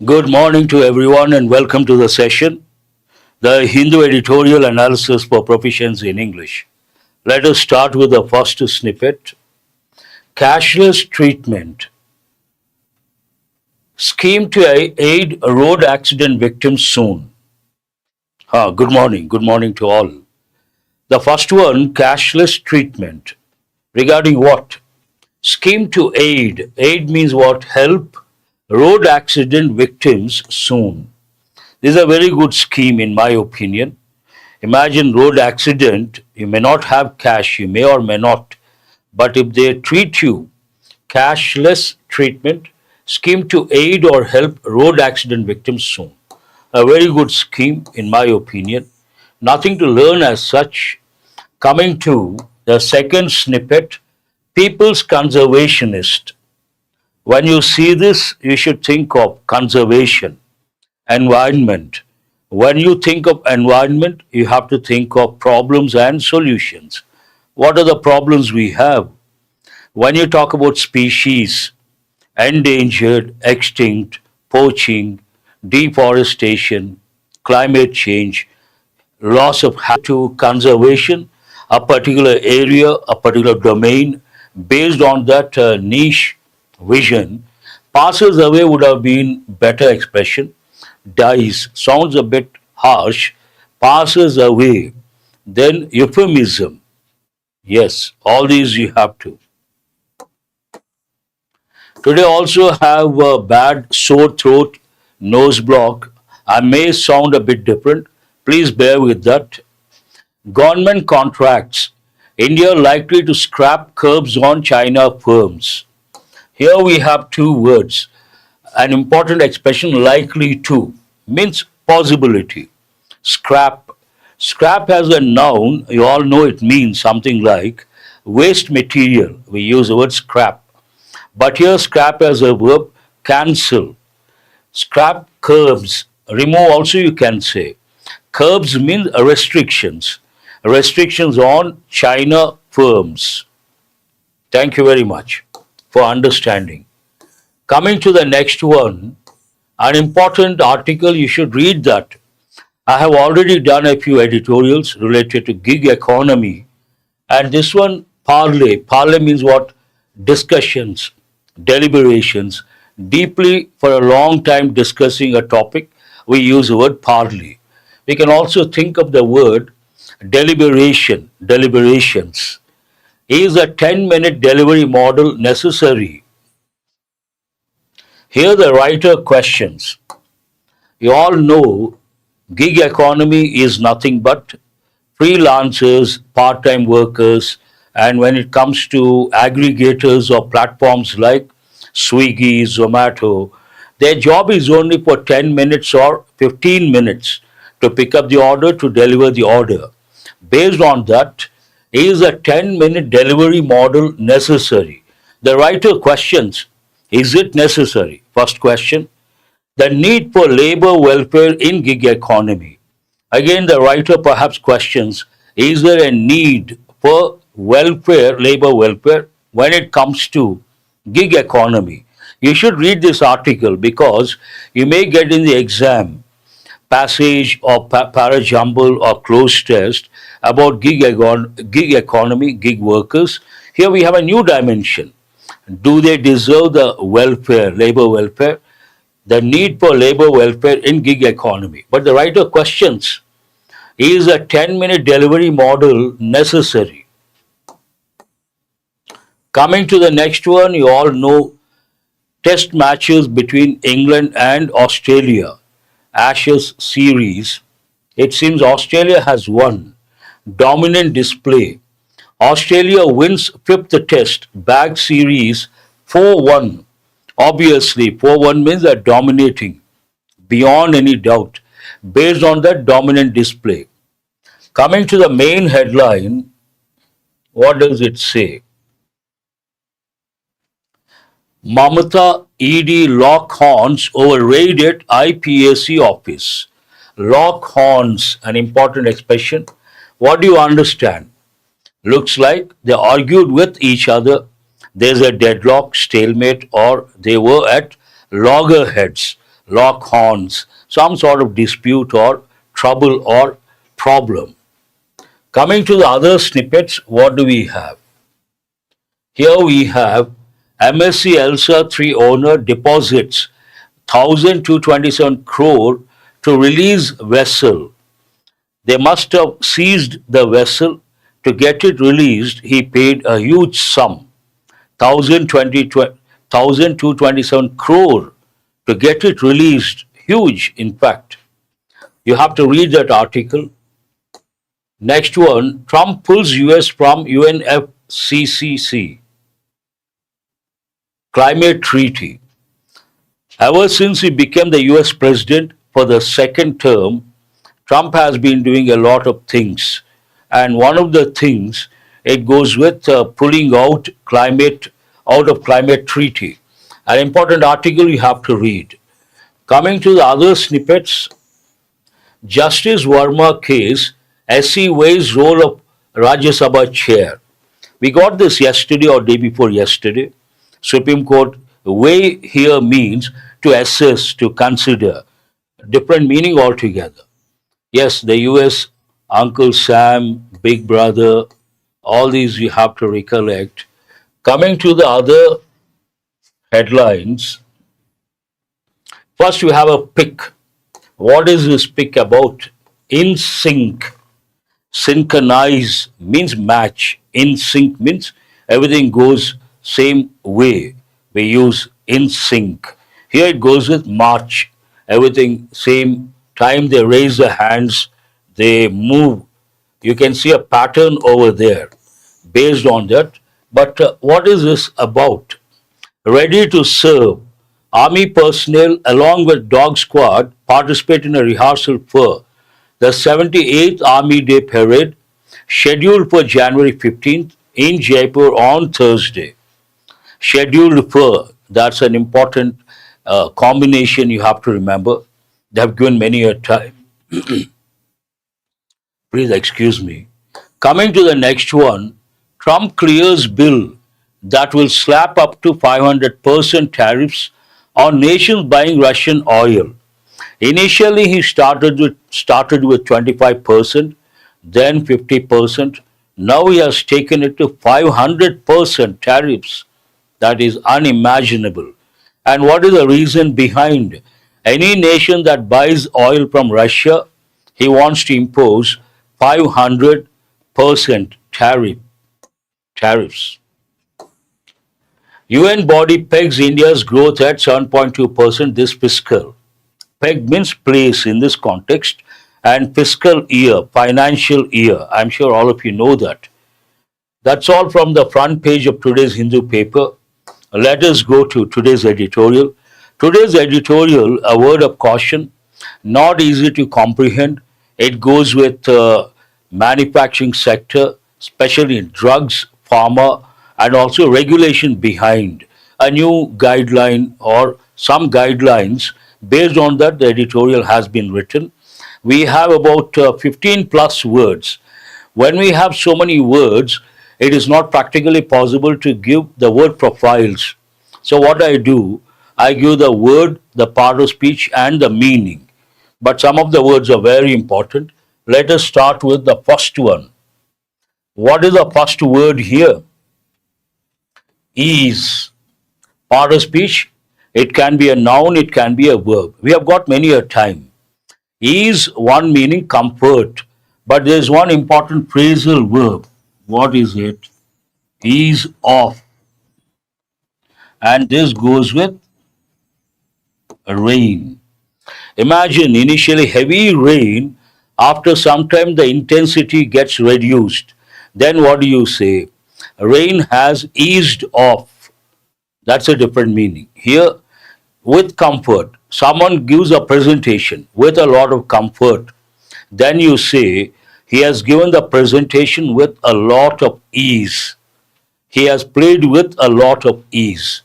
Good morning to everyone and welcome to the session, the Hindu editorial analysis for proficiency in English. Let us start with the first snippet. Cashless treatment. Scheme to aid road accident victims soon. Good morning. Good morning to all. The first one, cashless treatment. Regarding what? Scheme to aid. Aid means what? Help road accident victims soon. This is a very good scheme in my opinion. Imagine road accident, you may not have cash, you may or may not, but if they treat you cashless treatment, scheme to aid or help road accident victims soon. A very good scheme in my opinion. Nothing to learn as such. Coming to the second snippet, people's conservationist. When you see this, you should think of conservation, environment. When you think of environment, you have to think of problems and solutions. What are the problems we have? When you talk about species, endangered, extinct, poaching, deforestation, climate change, loss of habitat to conservation, a particular area, a particular domain, based on that niche vision, passes away would have been better expression. Dies sounds a bit harsh, passes away, then euphemism. Yes, all these you have to. Today also have a bad sore throat, nose block. I may sound a bit different. Please bear with that. Government contracts. India likely to scrap curbs on China firms. Here we have two words. An important expression, likely to, means possibility. Scrap. Scrap has a noun, you all know it means something like waste material. We use the word scrap. But here, scrap as a verb, cancel. Scrap curbs. Remove also you can say. Curbs means restrictions. Restrictions on China firms. Thank you very much for understanding. Coming to the next one, an important article, you should read that. I have already done a few editorials related to gig economy, and this one, parley. Parley means what? Discussions, deliberations. Deeply, for a long time discussing a topic, we use the word parley. We can also think of the word deliberation, deliberations. Is a 10-minute delivery model necessary? Here the writer questions. You all know gig economy is nothing but freelancers, part-time workers, and when it comes to aggregators or platforms like Swiggy, Zomato, their job is only for 10 minutes or 15 minutes to pick up the order, to deliver the order. Based on that, is a 10-minute delivery model necessary? The writer questions, is it necessary? First question. The need for labor welfare in gig economy. Again, the writer perhaps questions, is there a need for welfare, labor welfare, when it comes to gig economy? You should read this article because you may get in the exam passage or parajumble or close test about gig economy, gig workers. Here we have a new dimension. Do they deserve the welfare, labor welfare? The need for labor welfare in gig economy. But the writer questions, is a 10-minute delivery model necessary? Coming to the next one, you all know test matches between England and Australia, Ashes series. It seems Australia has won. Dominant display. Australia wins fifth test, bag series 4-1. Obviously, 4-1 means they're dominating beyond any doubt based on that dominant display. Coming to the main headline, what does it say? Mamata ED lock horns over raid at IPAC office. Lock horns, an important expression. What do you understand? Looks like they argued with each other. There's a deadlock, stalemate, or they were at loggerheads. lock horns, some sort of dispute or trouble or problem. Coming to the other snippets, what do we have? Here we have MSC Elsa 3 owner deposits 1,227 crore to release vessel. They must have seized the vessel. To get it released, he paid a huge sum, 1,227 crore to get it released. Huge, in fact. You have to read that article. Next one, Trump pulls US from UNFCCC, climate treaty. Ever since he became the US president for the second term, Trump has been doing a lot of things. And one of the things, it goes with pulling out of climate treaty. An important article you have to read. Coming to the other snippets, Justice Verma case, SC weighs role of Rajya Sabha chair. We got this yesterday or day before yesterday. Supreme Court weigh here means to assess, to consider. Different meaning altogether. Yes, the US, Uncle Sam, Big Brother, all these you have to recollect. Coming to the other headlines, first you have a pick. What is this pick about? In sync. Synchronize means match. In sync means everything goes same way. We use in sync. Here it goes with march. Everything same time they raise their hands, they move. You can see a pattern over there based on that. But what is this about? Ready to serve. Army personnel along with dog squad participate in a rehearsal for the 78th Army Day Parade scheduled for January 15th in Jaipur on Thursday. Scheduled for, that's an important combination you have to remember. They have given many a time. Please excuse me. Coming to the next one, Trump clears bill that will slap up to 500% tariffs on nations buying Russian oil. Initially, he started with 25%, then 50%. Now he has taken it to 500% tariffs. That is unimaginable. And what is the reason behind? Any nation that buys oil from Russia, he wants to impose 500% tariffs. UN body pegs India's growth at 7.2% this fiscal. Peg means place in this context, and fiscal year, financial year. I'm sure all of you know that. That's all from the front page of today's Hindu paper. Let us go to today's editorial. Today's editorial, a word of caution, not easy to comprehend. It goes with manufacturing sector, especially in drugs, pharma, and also regulation behind a new guideline or some guidelines. Based on that, the editorial has been written. We have about 15 plus words. When we have so many words, it is not practically possible to give the word profiles. So what I do, I give the word, the part of speech, and the meaning. But some of the words are very important. Let us start with the first one. What is the first word here? Ease. Part of speech, it can be a noun, it can be a verb. We have got many a time. Ease, one meaning comfort. But there is one important phrasal verb. What is it? Ease off. And this goes with rain. Imagine initially heavy rain, after some time the intensity gets reduced. Then what do you say? Rain has eased off. That's a different meaning. Here, with comfort, someone gives a presentation with a lot of comfort. Then you say, he has given the presentation with a lot of ease. He has played with a lot of ease.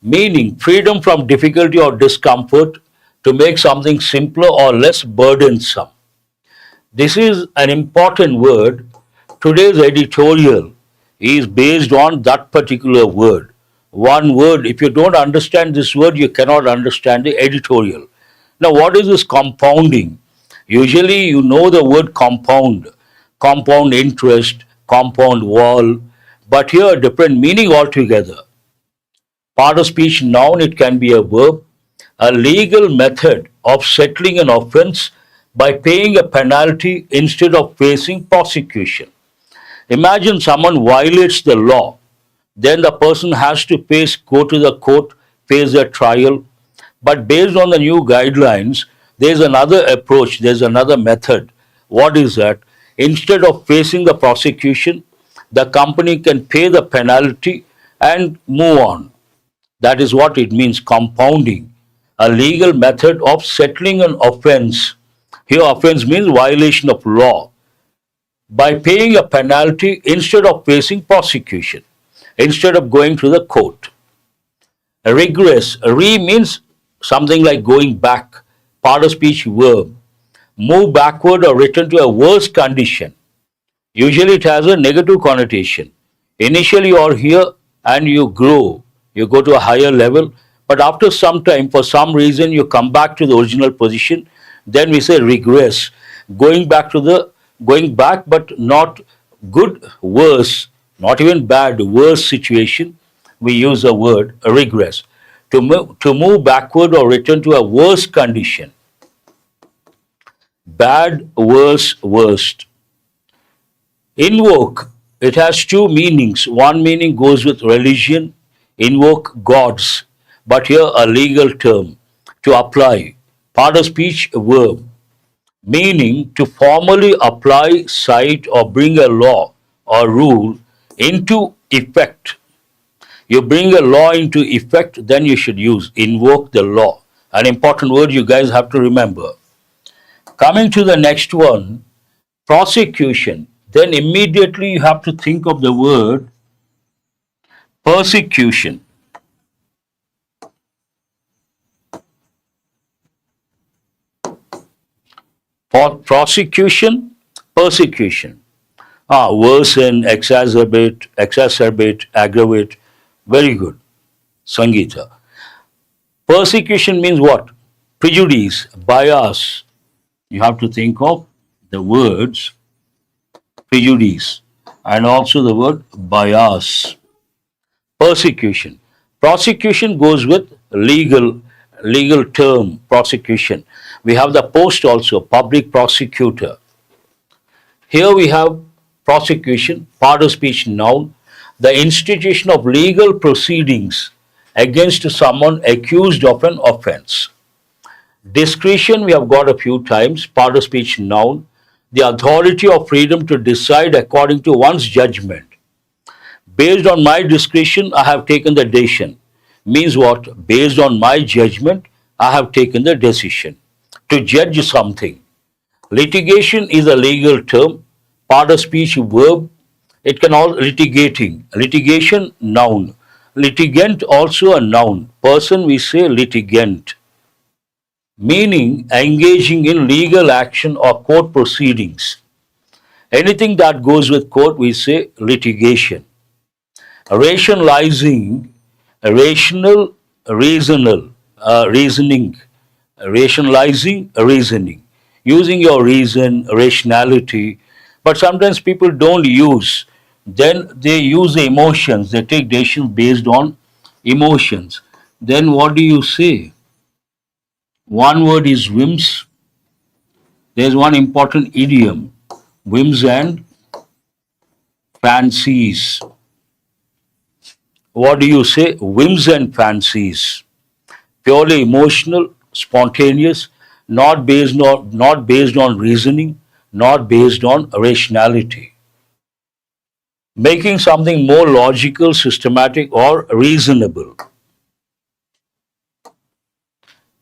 Meaning freedom from difficulty or discomfort to make something simpler or less burdensome. This is an important word. Today's editorial is based on that particular word. one word. If you don't understand this word, you cannot understand the editorial. Now, what is this compounding? Usually, you know the word compound, compound interest, compound wall, but here a different meaning altogether. Part of speech noun, it can be a verb, a legal method of settling an offense by paying a penalty instead of facing prosecution. Imagine someone violates the law, then the person has to go to the court, face a trial. But based on the new guidelines, there's another approach, there's another method. What is that? Instead of facing the prosecution, the company can pay the penalty and move on. That is what it means, compounding, a legal method of settling an offense. Here, offense means violation of law by paying a penalty instead of facing prosecution, instead of going to the court. Regress, means something like going back, part of speech verb, move backward or return to a worse condition. Usually it has a negative connotation. Initially you are here and you grow, you go to a higher level, but after some time, for some reason, you come back to the original position, then we say regress, going back, but not good, worse, not even bad, worse situation. We use the word regress. To move backward or return to a worse condition. Bad, worse, worst. Invoke, it has two meanings. One meaning goes with religion, invoke gods, but here a legal term, to apply. Part of speech verb, meaning to formally apply, cite, or bring a law or rule into effect. You bring a law into effect, then you should use invoke the law. An important word you guys have to remember. Coming to the next one, prosecution. Then immediately you have to think of the word persecution. For prosecution, persecution. Worsen, exacerbate, aggravate. Very good. Sangeeta. Persecution means what? Prejudice, bias. You have to think of the words prejudice and also the word bias. Persecution. Prosecution goes with legal term, prosecution. We have the post also, public prosecutor. Here we have prosecution, part of speech noun, the institution of legal proceedings against someone accused of an offense. Discretion, we have got a few times, part of speech noun, the authority or freedom to decide according to one's judgment. Based on my discretion, I have taken the decision. Means what? Based on my judgment, I have taken the decision. To judge something. Litigation is a legal term, part of speech verb. It can all litigating. Litigation, noun. Litigant also a noun. Person we say litigant. Meaning engaging in legal action or court proceedings. Anything that goes with court we say litigation. Rationalizing, rational, reasoning, rationalizing, reasoning, using your reason, rationality, but sometimes people don't use. Then they use the emotions. They take decisions based on emotions. Then what do you say? One word is whims. There's one important idiom, whims and fancies. What do you say? Whims and fancies. Purely emotional, spontaneous, not based on reasoning, not based on rationality. Making something more logical, systematic, or reasonable.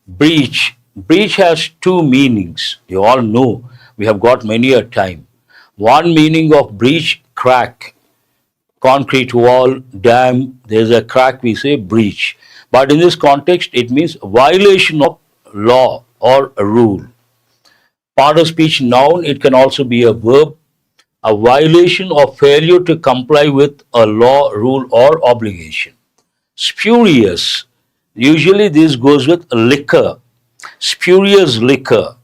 Breach. Breach has two meanings. You all know. We have got many a time. One meaning of breach, crack. Concrete wall, dam, there's a crack, we say breach. But in this context, it means violation of law or a rule. Part of speech noun, it can also be a verb, a violation or failure to comply with a law, rule, or obligation. Spurious. Usually this goes with liquor. Spurious liquor.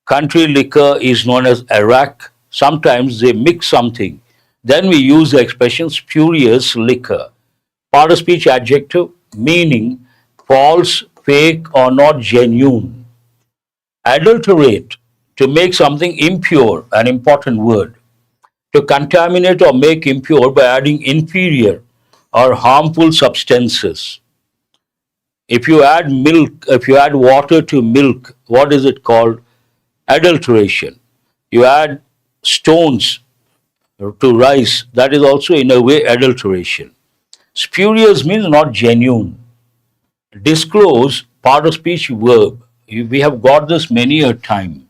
Country liquor is known as Iraq. Sometimes they mix something. Then we use the expression spurious liquor. Part of speech adjective meaning false, fake, or not genuine. Adulterate, to make something impure, an important word. To contaminate or make impure by adding inferior or harmful substances. If you add water to milk, what is it called? Adulteration. You add stones to rice, that is also in a way adulteration. Spurious means not genuine. Disclose, part of speech verb. We have got this many a time.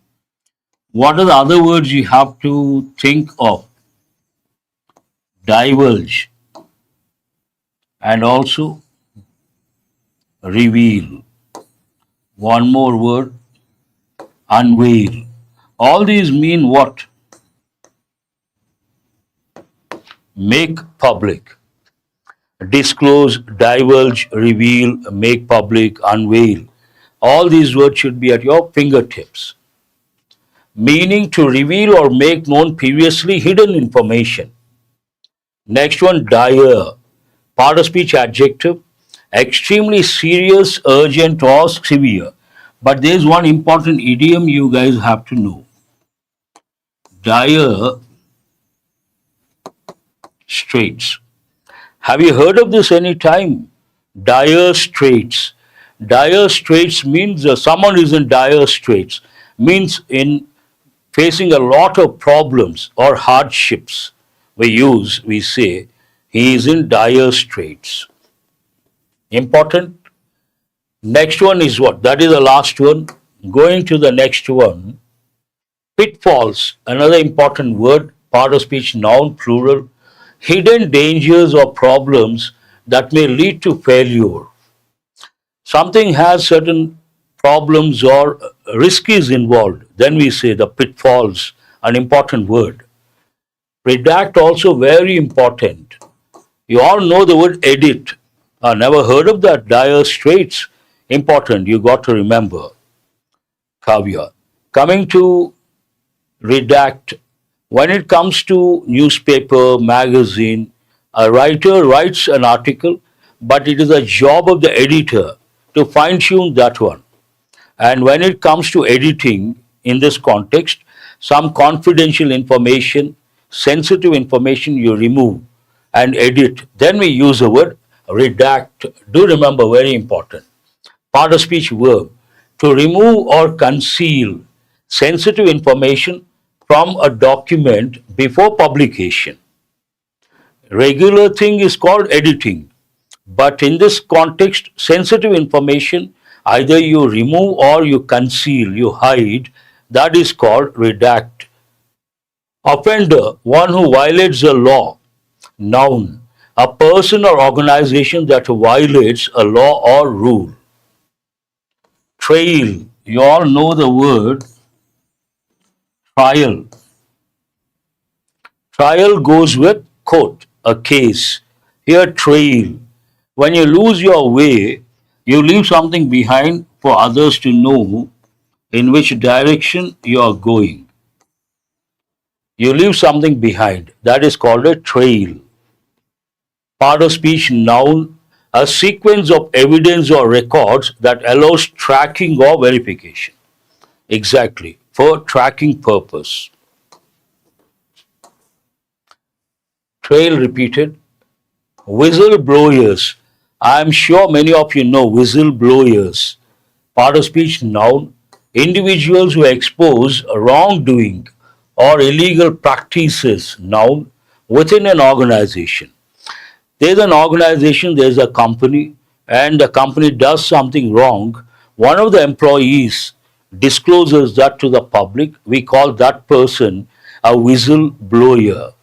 What are the other words you have to think of? Divulge and also reveal. One more word, unveil. All these mean what? Make public. Disclose, divulge, reveal, make public, unveil. All these words should be at your fingertips. Meaning to reveal or make known previously hidden information. Next one, dire. Part of speech adjective. Extremely serious, urgent, or severe. But there is one important idiom you guys have to know. Dire straits. Have you heard of this any time? Dire straits. Dire straits means someone is in dire straits. Means in facing a lot of problems or hardships. We say, he is in dire straits. Important. Next one is what? That is the last one. Going to the next one. Pitfalls, another important word, part of speech, noun, plural. Hidden dangers or problems that may lead to failure. Something has certain problems or risk is involved. Then we say the pitfalls, an important word. Redact also very important. You all know the word edit. I never heard of that. Dire straits. Important. You got to remember. Kavya. Coming to redact. When it comes to newspaper, magazine, a writer writes an article, but it is a job of the editor to fine tune that one. And when it comes to editing in this context, some confidential information, sensitive information you remove and edit. Then we use the word redact. Do remember, very important. Part of speech verb. To remove or conceal sensitive information from a document before publication. Regular thing is called editing. But in this context, sensitive information, either you remove or you conceal, you hide, that is called redact. Offender, one who violates the law. Noun, a person or organization that violates a law or rule. Trail, you all know the word trial. Trial goes with court, a case. Here, trail. When you lose your way, you leave something behind for others to know in which direction you are going. You leave something behind. That is called a trail. Part of speech, noun, a sequence of evidence or records that allows tracking or verification. Exactly, for tracking purpose. Trail repeated. Whistleblowers. I am sure many of you know whistleblowers. Part of speech, noun, individuals who expose wrongdoing or illegal practices, noun, within an organization. There's an organization, there's a company, and the company does something wrong. One of the employees discloses that to the public. We call that person a whistleblower.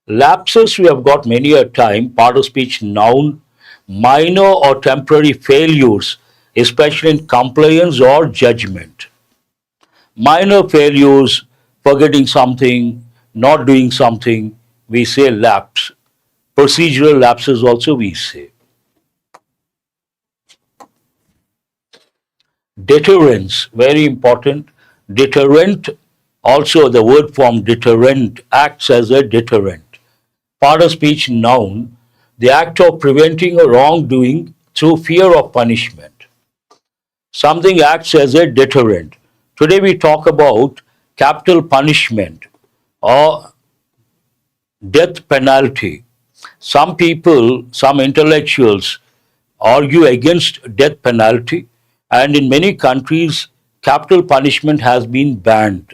Lapses we have got many a time, part of speech, noun, minor or temporary failures, especially in compliance or judgment. Minor failures, forgetting something, not doing something, we say lapse. Procedural lapses also we say. Deterrence, very important. Deterrent, also the word form deterrent acts as a deterrent. Part of speech noun, the act of preventing a wrongdoing through fear of punishment. Something acts as a deterrent. Today we talk about capital punishment or death penalty. Some people, some intellectuals argue against death penalty, and in many countries, capital punishment has been banned.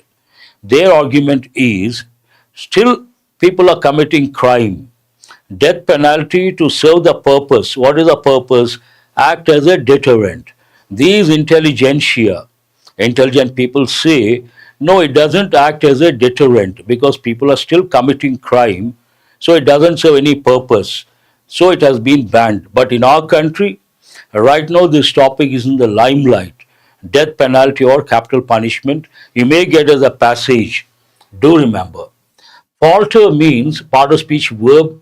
Their argument is still people are committing crime. Death penalty to serve the purpose. What is the purpose? Act as a deterrent. These intelligent people say, no, it doesn't act as a deterrent because people are still committing crime, so it doesn't serve any purpose. So it has been banned. But in our country, right now this topic is in the limelight. Death penalty or capital punishment. You may get as a passage. Do remember. Falter means part of speech verb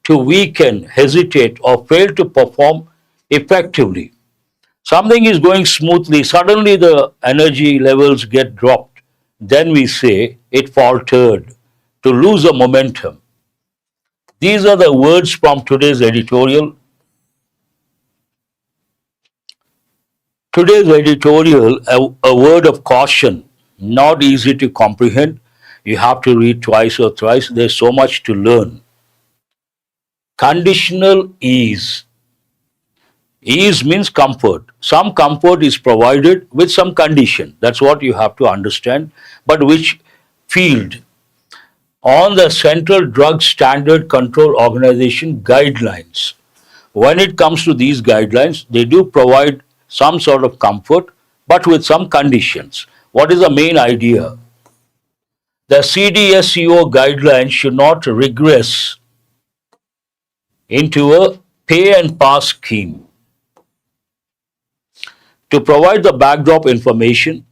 to weaken, hesitate, or fail to perform effectively. Something is going smoothly, suddenly the energy levels get dropped. Then we say it faltered, to lose a momentum. These are the words from today's editorial. Today's editorial, a word of caution, not easy to comprehend. You have to read twice or thrice. There's so much to learn. Conditional ease. Ease means comfort. Some comfort is provided with some condition. That's what you have to understand. But which field? On the Central Drug Standard Control Organization guidelines. When it comes to these guidelines, they do provide some sort of comfort, but with some conditions. What is the main idea? The CDSCO guidelines should not regress into a pay and pass scheme. To provide the backdrop information,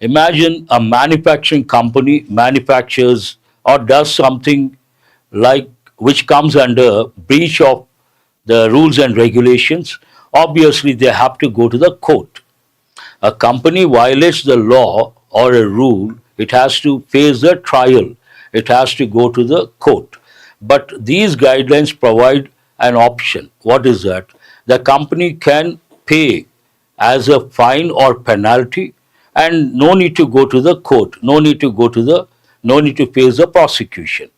imagine a manufacturing company manufactures or does something like which comes under breach of the rules and regulations. Obviously, they have to go to the court. A company violates the law or a rule, it has to face the trial. It has to go to the court. But these guidelines provide an option. What is that? The company can pay as a fine or penalty and no need to go to the court, no need to face the prosecution.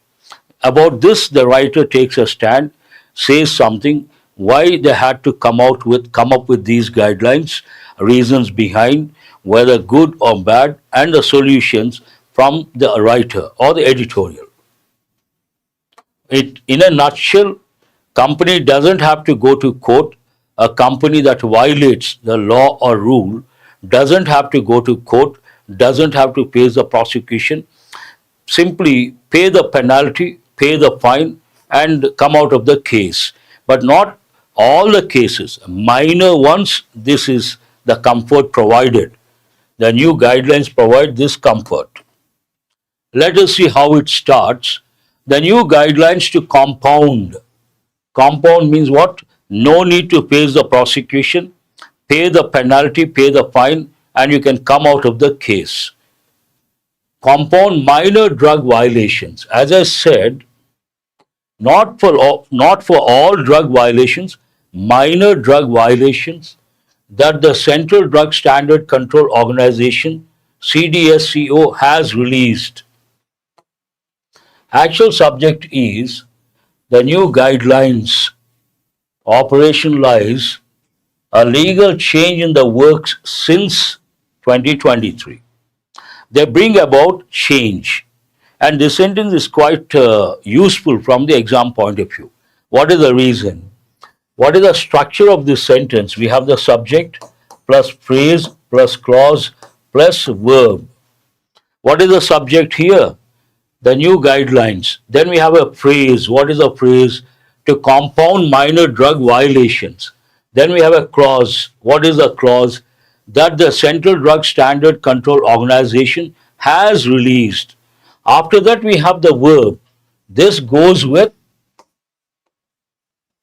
About this, the writer takes a stand, says something, why they had to come up with these guidelines, reasons behind, whether good or bad, and the solutions from the writer or the editorial. It, in a nutshell, company doesn't have to go to court. A company that violates the law or rule doesn't have to go to court, doesn't have to face the prosecution. Simply pay the penalty, pay the fine, and come out of the case. But not all the cases, minor ones, this is the comfort provided. The new guidelines provide this comfort. Let us see how it starts. The new guidelines to compound. Compound means what? No need to face the prosecution, pay the penalty, pay the fine, and you can come out of the case. Compound minor drug violations. As I said, not for all drug violations, minor drug violations that the Central Drug Standard Control Organization, CDSCO, has released. Actual subject is the new guidelines operationalize a legal change in the works since 2023. They bring about change. And this sentence is quite useful from the exam point of view. What is the reason? What is the structure of this sentence? We have the subject plus phrase plus clause plus verb. What is the subject here? The new guidelines. Then we have a phrase. What is a phrase? To compound minor drug violations. Then we have a clause. What is a clause? That the Central Drug Standard Control Organization has released. After that, we have the verb. This goes with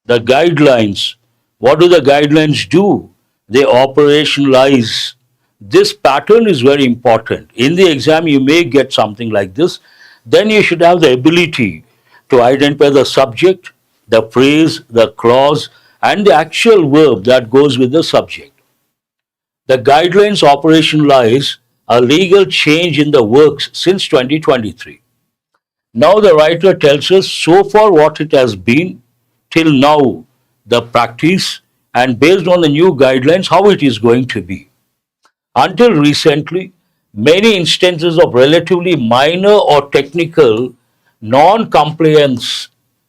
the guidelines. What do the guidelines do? They operationalize This pattern is very important. In the exam, you may get something like this. Then you should have the ability to identify the subject, the phrase, the clause, and the actual verb that goes with the subject. The guidelines operationalize a legal change in the works since 2023. Now the writer tells us so far what it has been till now, the practice, and based on the new guidelines, how it is going to be. Until recently, many instances of relatively minor or technical non-compliance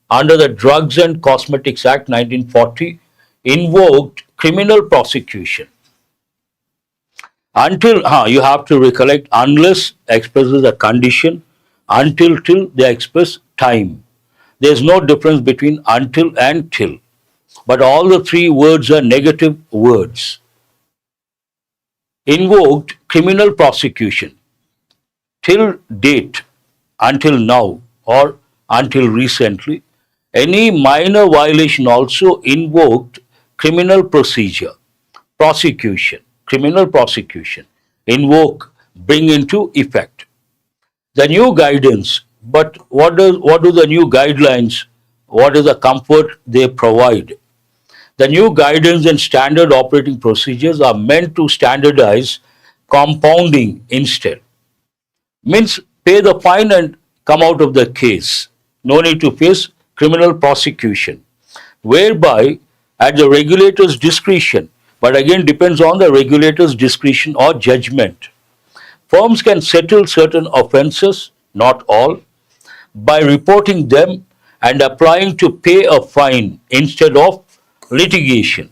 under the Drugs and Cosmetics Act 1940 invoked criminal prosecution. Until, you have to recollect, unless expresses a condition, until, till, they express time. There is no difference between until and till. But all the three words are negative words. Invoked criminal prosecution. Till date, until now, or until recently, any minor violation also invoked criminal procedure, prosecution, criminal prosecution, invoke, bring into effect. The new guidance, but what do the new guidelines, what is the comfort they provide? The new guidance and standard operating procedures are meant to standardize compounding instead. Means pay the fine and come out of the case. No need to face criminal prosecution, whereby at the regulator's discretion, but again depends on the regulator's discretion or judgment. Firms can settle certain offences, not all, by reporting them and applying to pay a fine instead of litigating.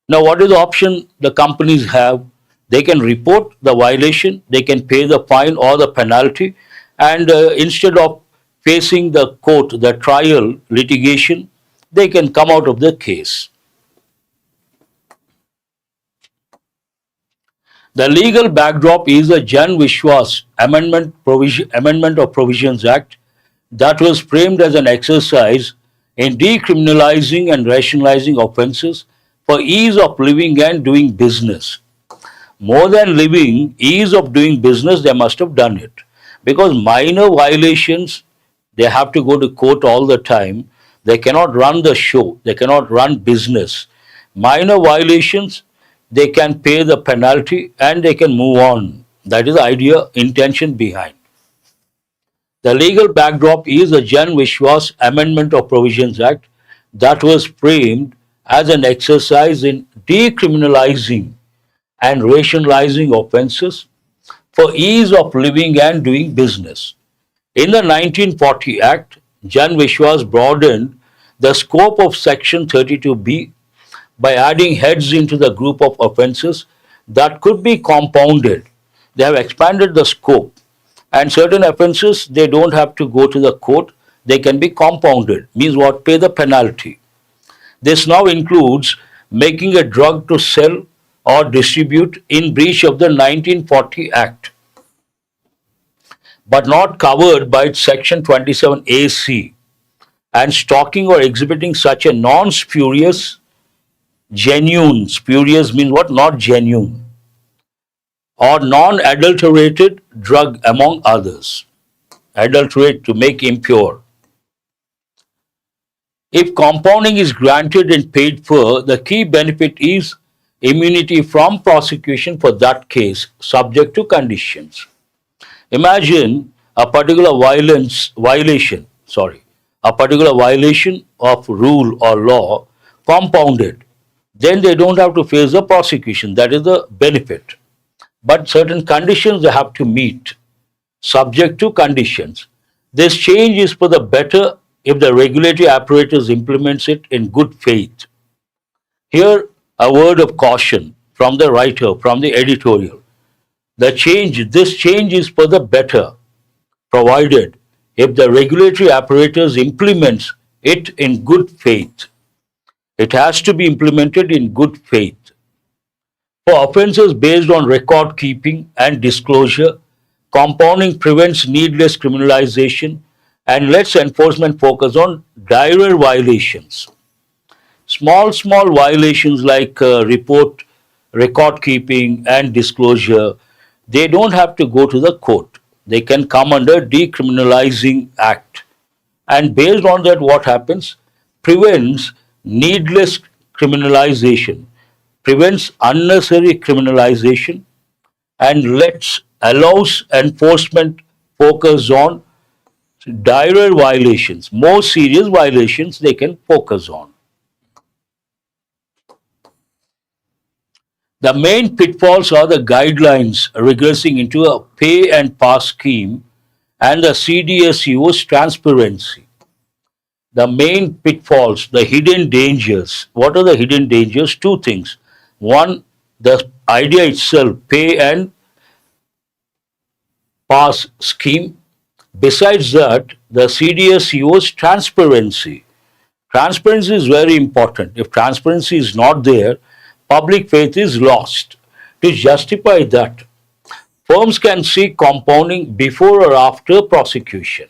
Now, what is the option the companies have? They can report the violation, they can pay the fine or the penalty, and instead of facing the court, the trial, litigation, they can come out of the case. The legal backdrop is the Jan Vishwas Amendment of Provisions Act that was framed as an exercise in decriminalizing and rationalizing offences for ease of living and doing business. More than living, ease of doing business, they must have done it. Because minor violations, they have to go to court all the time. They cannot run the show, they cannot run business. Minor violations, they can pay the penalty and they can move on. That is the idea, intention behind. The legal backdrop is the Jan Vishwas Amendment of Provisions Act that was framed as an exercise in decriminalizing and rationalizing offences for ease of living and doing business. In the 1940 Act, Jan Vishwas broadened the scope of Section 32B by adding heads into the group of offences that could be compounded. They have expanded the scope, and certain offences, they don't have to go to the court, they can be compounded. Means what? Pay the penalty. This now includes making a drug to sell or distribute in breach of the 1940 Act, but not covered by its Section 27AC, and stocking or exhibiting such a non-spurious, genuine, spurious means what? Not genuine, or non-adulterated drug among others. Adulterate, to make impure. If compounding is granted and paid for, the key benefit is immunity from prosecution for that case, subject to conditions. Imagine a particular a particular violation of rule or law compounded. Then they don't have to face the prosecution. That is the benefit. But certain conditions they have to meet, subject to conditions. This change is for the better if the regulatory apparatus implements it in good faith. Here, a word of caution from the writer, from the editorial. This change is for the better, provided if the regulatory apparatus implements it in good faith. It has to be implemented in good faith. For offences based on record keeping and disclosure, compounding prevents needless criminalization and lets enforcement focus on direr violations. Small violations like report record keeping, and disclosure, they don't have to go to the court. They can come under Decriminalizing Act. And based on that, what happens? Prevents needless criminalization, prevents unnecessary criminalization, and allows enforcement focus on direct violations, more serious violations they can focus on. The main pitfalls are the guidelines regressing into a pay and pass scheme and the CDSU's transparency. The main pitfalls, the hidden dangers. What are the hidden dangers? Two things. One, the idea itself, pay and pass scheme. Besides that, the CDSU's transparency. Transparency is very important. If transparency is not there, public faith is lost. To justify that, firms can seek compounding before or after prosecution.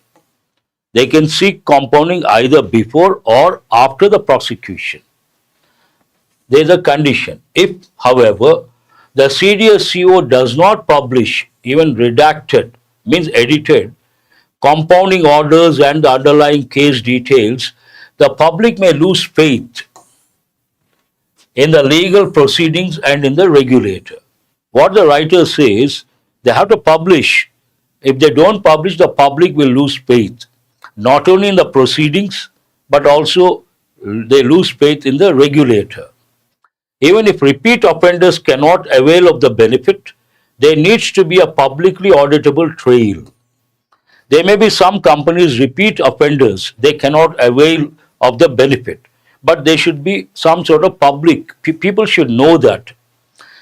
They can seek compounding either before or after the prosecution. There is a condition. If, however, the CDSCO does not publish, even redacted, means edited, compounding orders and the underlying case details, the public may lose faith in the legal proceedings and in the regulator. What the writer says, they have to publish. If they don't publish, the public will lose faith, not only in the proceedings, but also they lose faith in the regulator. Even if repeat offenders cannot avail of the benefit, there needs to be a publicly auditable trail. There may be some companies, repeat offenders, they cannot avail of the benefit, but there should be some sort of people should know that.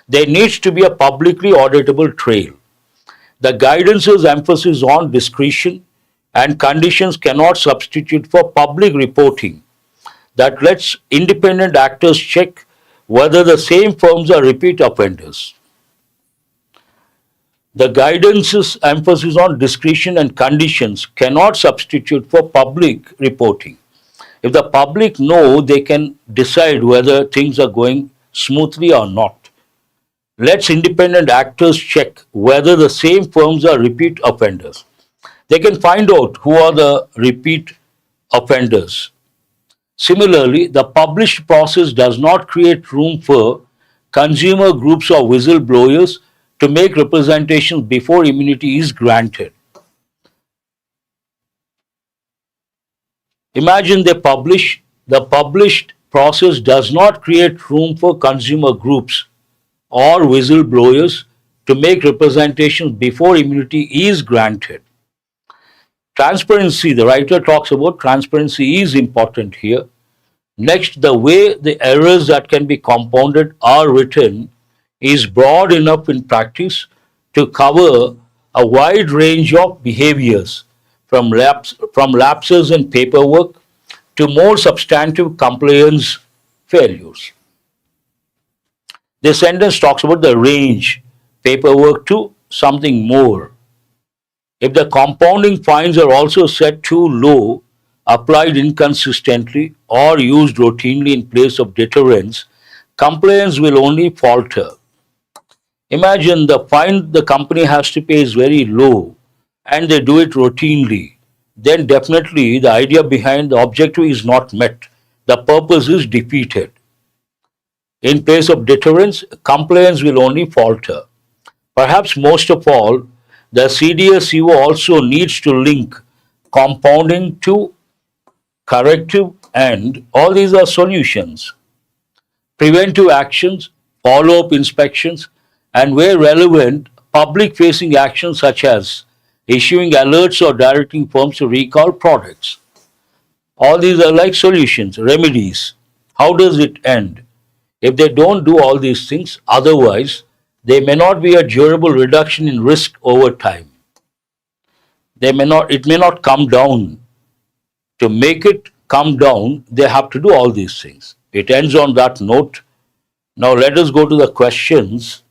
There needs to be a publicly auditable trail. The guidance's emphasis on discretion and conditions cannot substitute for public reporting that lets independent actors check whether the same firms are repeat offenders. The guidance's emphasis on discretion and conditions cannot substitute for public reporting. If the public know, they can decide whether things are going smoothly or not. Let's independent actors check whether the same firms are repeat offenders. They can find out who are the repeat offenders. Similarly, the published process does not create room for consumer groups or whistleblowers to make representations before immunity is granted. Imagine the published process does not create room for consumer groups or whistleblowers to make representations before immunity is granted. Transparency, the writer talks about transparency is important here. Next, the way the errors that can be compounded are written is broad enough in practice to cover a wide range of behaviors from lapses in paperwork to more substantive compliance failures. This sentence talks about the range, paperwork to something more. If the compounding fines are also set too low, applied inconsistently, or used routinely in place of deterrence, compliance will only falter. Imagine the fine the company has to pay is very low and they do it routinely. Then definitely the idea behind the objective is not met. The purpose is defeated. In place of deterrence, compliance will only falter. Perhaps most of all, the CDSU also needs to link compounding to corrective, and all these are solutions. Preventive actions, follow-up inspections, and where relevant, public-facing actions such as issuing alerts or directing firms to recall products. All these are like solutions, remedies. How does it end? If they don't do all these things, otherwise, there may not be a durable reduction in risk over time. It may not come down. To make it come down, they have to do all these things. It ends on that note. Now let us go to the questions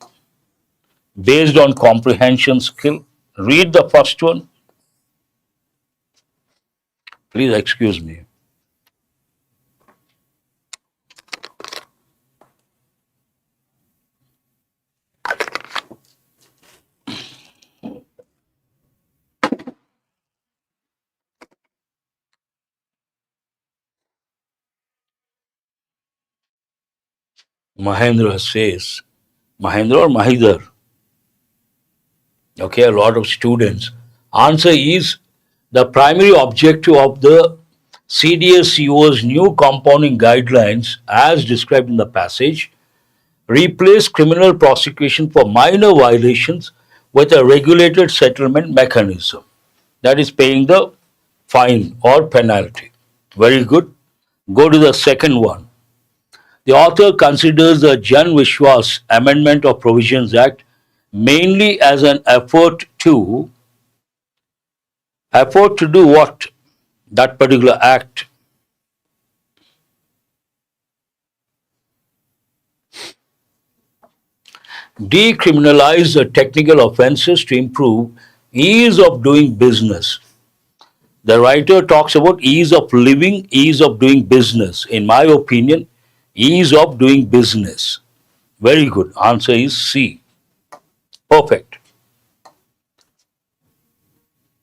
based on comprehension skill. Read the first one. Please excuse me. Mahendra says, Mahendra or Mahidar? Okay, a lot of students. Answer is the primary objective of the CDSCO's new compounding guidelines, as described in the passage, replace criminal prosecution for minor violations with a regulated settlement mechanism, that is, paying the fine or penalty. Very good. Go to the second one. The author considers the Jan Vishwas Amendment of Provisions Act mainly as an effort to do what? That particular act. Decriminalize the technical offences to improve ease of doing business. The writer talks about ease of living, ease of doing business. In my opinion, ease of doing business. Very good. Answer is C. Perfect.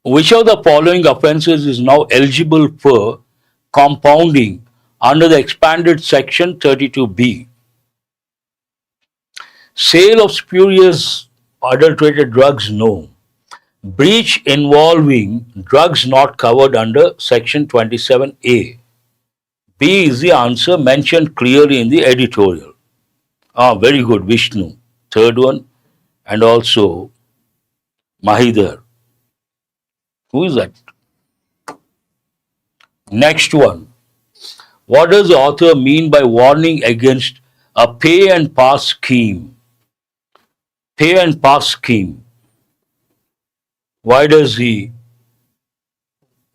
Which of the following offences is now eligible for compounding under the expanded section 32B? Sale of spurious adulterated drugs, no. Breach involving drugs not covered under section 27A. B is the answer mentioned clearly in the editorial. Very good, Vishnu. Third one, and also Mahidar. Who is that? Next one. What does the author mean by warning against a pay and pass scheme? Pay and pass scheme. Why does he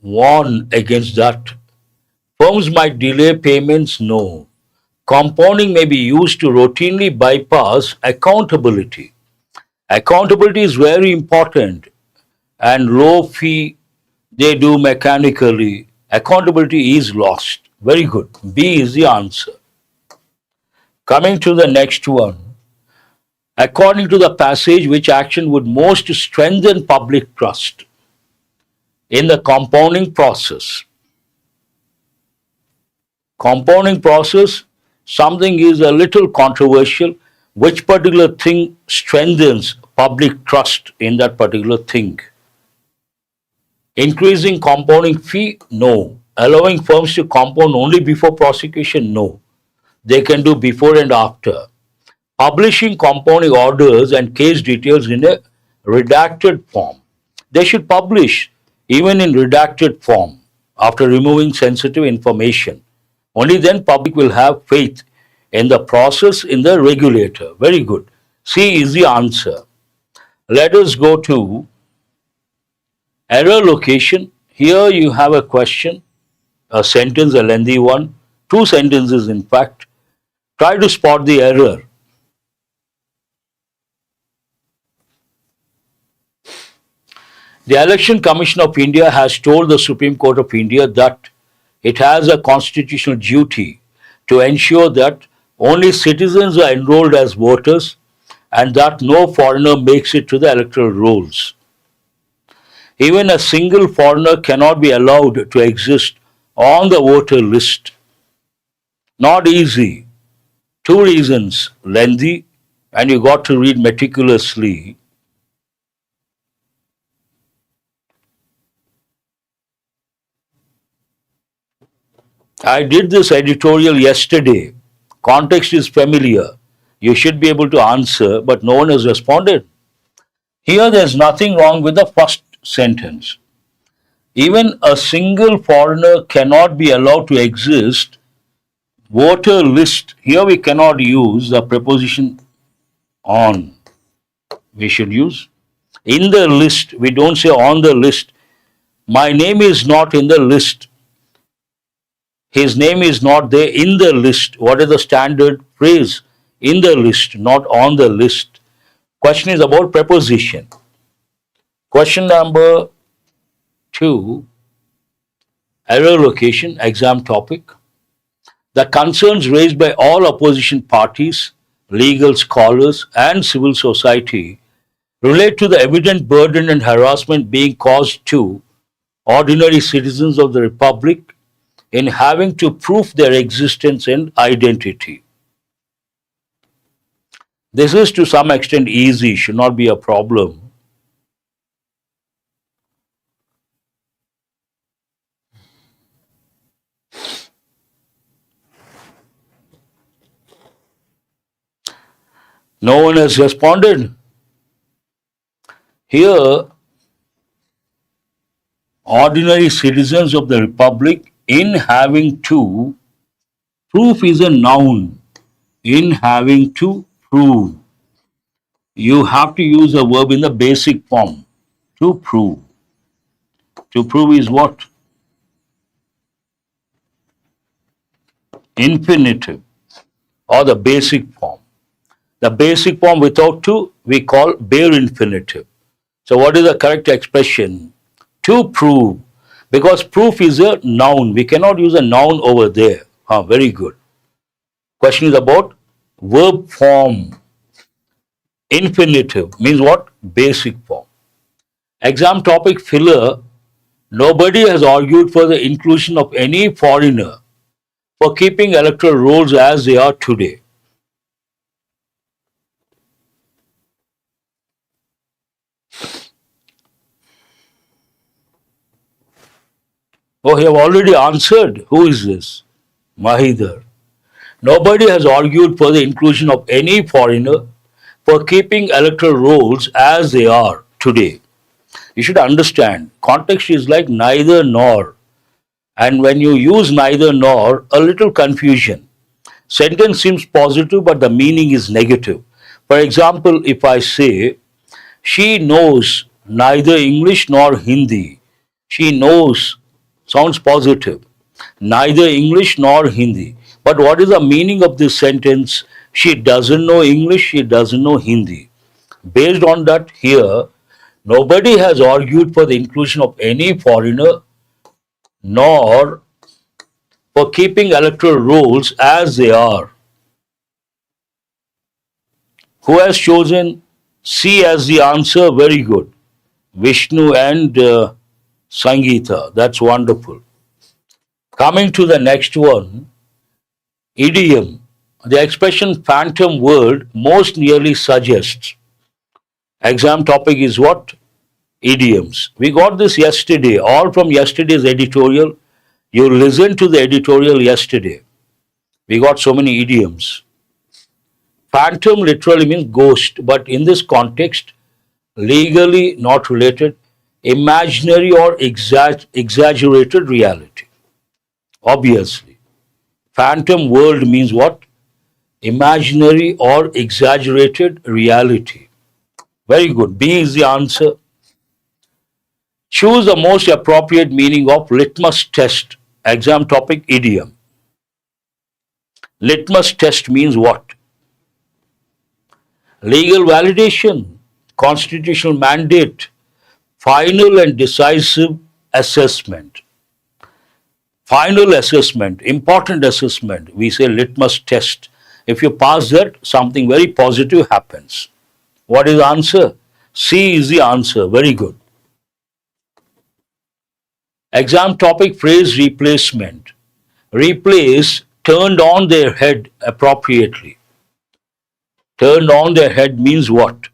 warn against that? Firms might delay payments, no. Compounding may be used to routinely bypass accountability. Accountability is very important, and low fee they do mechanically. Accountability is lost. Very good. B is the answer. Coming to the next one. According to the passage, which action would most strengthen public trust in the compounding process? Compounding process, something is a little controversial. Which particular thing strengthens public trust in that particular thing? Increasing compounding fee? No. Allowing firms to compound only before prosecution? No. They can do before and after. Publishing compounding orders and case details in a redacted form. They should publish even in redacted form after removing sensitive information. Only then public will have faith in the process, in the regulator. Very good. C is the answer. Let us go to error location. Here you have a question, a sentence, a lengthy one, two sentences in fact. Try to spot the error. The Election Commission of India has told the Supreme Court of India that it has a constitutional duty to ensure that only citizens are enrolled as voters and that no foreigner makes it to the electoral rolls. Even a single foreigner cannot be allowed to exist on the voter list. Not easy. Two reasons: lengthy, and you got to read meticulously. I did this editorial yesterday. Context is familiar. You should be able to answer, but no one has responded. Here, there's nothing wrong with the first sentence. Even a single foreigner cannot be allowed to exist. Voter list. Here, we cannot use the preposition on. We should use in the list. We don't say on the list. My name is not in the list. His name is not there in the list. What is the standard phrase? In the list, not on the list. Question is about preposition. Question number 2, error location, exam topic. The concerns raised by all opposition parties, legal scholars, and civil society relate to the evident burden and harassment being caused to ordinary citizens of the Republic in having to prove their existence and identity. This is to some extent easy, should not be a problem. No one has responded. Here, ordinary citizens of the Republic in having to, proof is a noun, in having to prove. You have to use a verb in the basic form, to prove. To prove is what? Infinitive or the basic form. The basic form without to we call bare infinitive. So what is the correct expression? To prove. Because proof is a noun. We cannot use a noun over there. Very good. Question is about verb form. Infinitive means what? Basic form. Exam topic filler. Nobody has argued for the inclusion of any foreigner for keeping electoral rolls as they are today. Oh, you have already answered. Who is this? Mahidhar. Nobody has argued for the inclusion of any foreigner for keeping electoral rolls as they are today. You should understand, context is like neither nor. And when you use neither nor, a little confusion. Sentence seems positive, but the meaning is negative. For example, if I say, she knows neither English nor Hindi. She knows sounds positive. Neither English nor Hindi. But what is the meaning of this sentence? She doesn't know English, she doesn't know Hindi. Based on that, here, nobody has argued for the inclusion of any foreigner nor for keeping electoral rolls as they are. Who has chosen C as the answer? Very good. Vishnu and Sangeeta. That's wonderful. Coming to the next one, idiom. The expression phantom word most nearly suggests. Exam topic is what? Idioms. We got this yesterday, all from yesterday's editorial. You listened to the editorial yesterday. We got so many idioms. Phantom literally means ghost, but in this context, legally not related, imaginary or exaggerated reality. Obviously. Phantom world means what? Imaginary or exaggerated reality. Very good. B is the answer. Choose the most appropriate meaning of litmus test. Exam topic idiom. Litmus test means what? Legal validation, constitutional mandate, final and decisive assessment. Final assessment, important assessment, we say litmus test. If you pass that, something very positive happens. What is the answer? C is the answer. Very good. Exam topic phrase replacement. Replace, turned on their head appropriately. Turned on their head means what?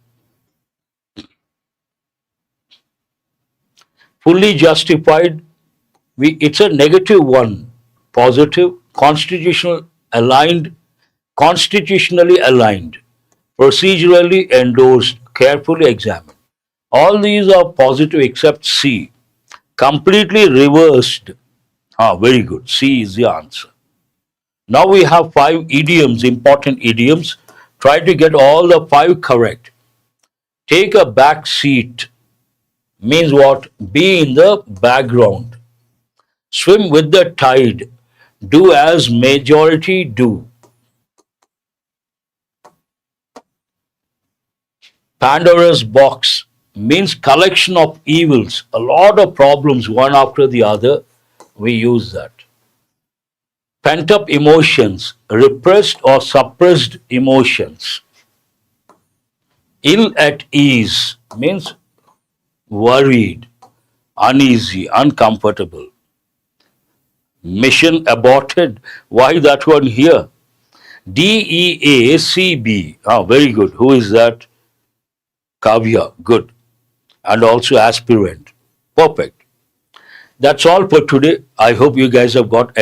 Fully justified, it's a negative one. Positive, constitutionally aligned, procedurally endorsed, carefully examined. All these are positive except C. Completely reversed. Very good. C is the answer. Now we have 5 idioms, important idioms. Try to get all the 5 correct. Take a back seat means what? Be in the background. Swim with the tide. Do as majority do. Pandora's box means collection of evils, a lot of problems one after the other. We use that. Pent up emotions, repressed or suppressed emotions. Ill at ease means worried, uneasy, uncomfortable. Mission aborted. Why that one here? DEACB. Very good. Who is that? Kavya. Good. And also aspirant. Perfect. That's all for today. I hope you guys have got